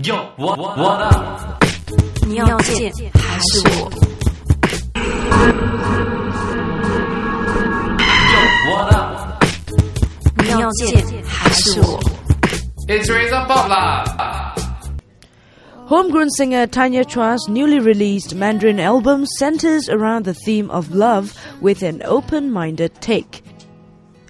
Yo, what up? 你要见还是我 Yo, what up? 你要见还是我 It's Razor Pop lah. Homegrown singer Tanya Chua's newly released Mandarin album centers around the theme of love with an open-minded take.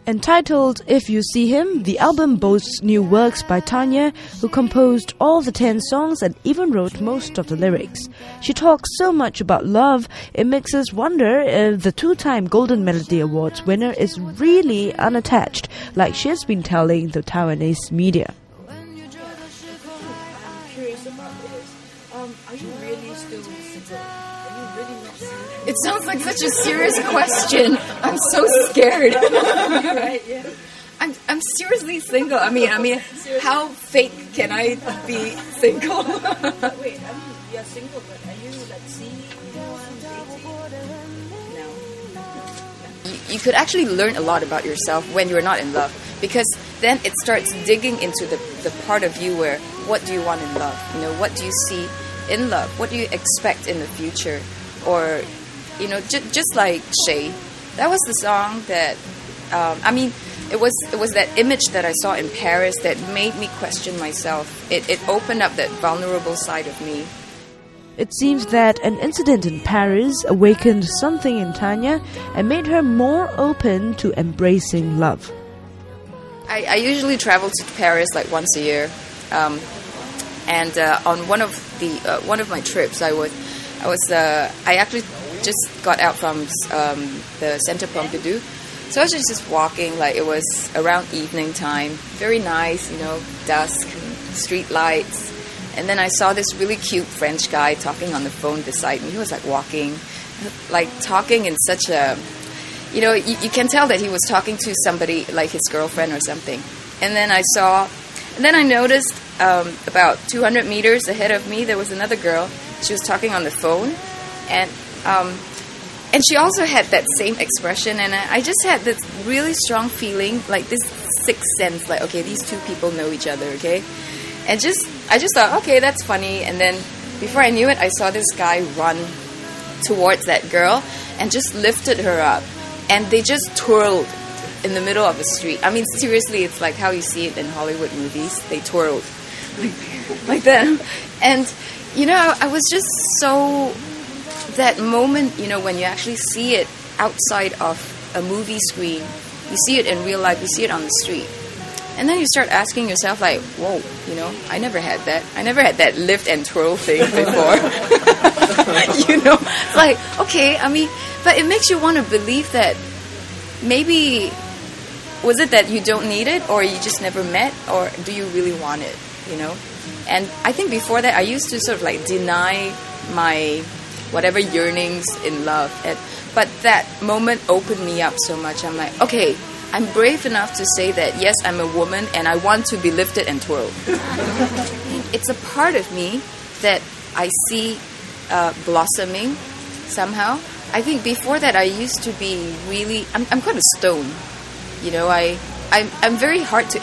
Entitled If You See Him, the album boasts new works by Tanya, who composed all the 10 songs and even wrote most of the lyrics. She talks so much about love, it makes us wonder if the two-time Golden Melody Awards winner is really unattached, like she has been telling the Taiwanese media. Are you really still single? Are you really not single? It sounds like such a serious question. I'm so scared. Right? Yeah. I'm seriously single. I mean, how fake can I be single? Wait, you're single, but are you seeing anyone dating? No. You could actually learn a lot about yourself when you're not in love, because then it starts digging into the part of you where what do you want in love? What do you see in love? What do you expect in the future? Or, just like Shay, that was the song that, it was that image that I saw in Paris that made me question myself. It opened up that vulnerable side of me. It seems that an incident in Paris awakened something in Tanya and made her more open to embracing love. I usually travel to Paris like once a year. And on one of my trips, I actually just got out from the Centre Pompidou, so I was just walking. Like, it was around evening time, very nice, dusk, street lights, and then I saw this really cute French guy talking on the phone beside me. He was talking in such a, you can tell that he was talking to somebody like his girlfriend or something. And then I noticed about 200 meters ahead of me, there was another girl. She was talking on the phone, and she also had that same expression, and I just had this really strong feeling, like this sixth sense, like, okay, these two people know each other, okay? And I just thought, okay, that's funny. And then before I knew it, I saw this guy run towards that girl and just lifted her up, and they just twirled in the middle of the street. I mean, seriously, it's like how you see it in Hollywood movies. They twirled like that. And, I was just so... That moment, when you actually see it outside of a movie screen, you see it in real life, you see it on the street. And then you start asking yourself, like, whoa, I never had that. I never had that lift and twirl thing before. It's like, okay, but it makes you want to believe that maybe... Was it that you don't need it, or you just never met, or do you really want it, And I think before that, I used to sort of deny my whatever yearnings in love. But that moment opened me up so much. I'm like, okay, I'm brave enough to say that, yes, I'm a woman, and I want to be lifted and twirled. It's a part of me that I see blossoming somehow. I think before that, I used to be really... I'm quite a stone. I'm very hard to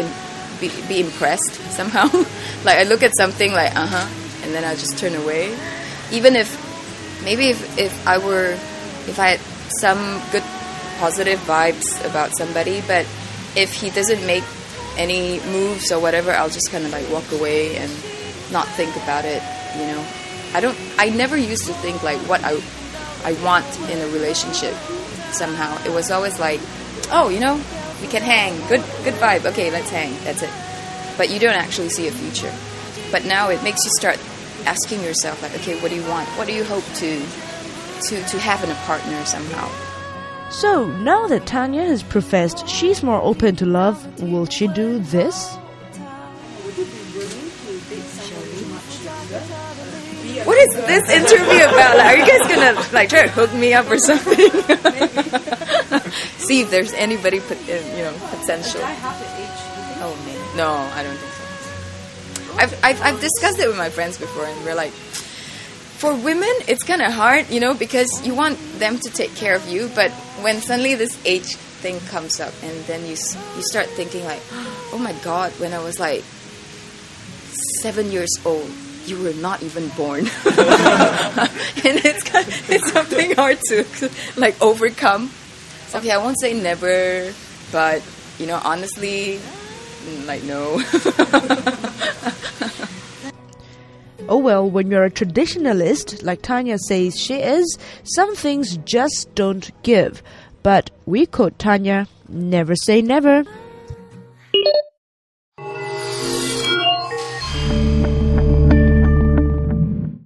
be impressed somehow. Like, I look at something like, and then I just turn away. Even if I had some good positive vibes about somebody, but if he doesn't make any moves or whatever, I'll just kind of walk away and not think about it. I never used to think like what I want in a relationship. Somehow it was always like, oh, we can hang. Good vibe. Okay, let's hang. That's it. But you don't actually see a future. But now it makes you start asking yourself, like, okay, what do you want? What do you hope to have in a partner somehow? So, now that Tanya has professed she's more open to love, will she do this? What is this interview about? Are you guys gonna try to hook me up or something? See if there's anybody potential. Oh man, no, I don't think so. I've discussed it with my friends before, and we're like, for women, it's kind of hard, because you want them to take care of you, but when suddenly this age thing comes up, and then you start thinking like, oh my God, when I was like 7 years old, you were not even born. And it's something hard to like overcome. Okay, I won't say never, but honestly, like no. Oh well, when you're a traditionalist, like Tanya says she is, some things just don't give. But we quote Tanya, never say never.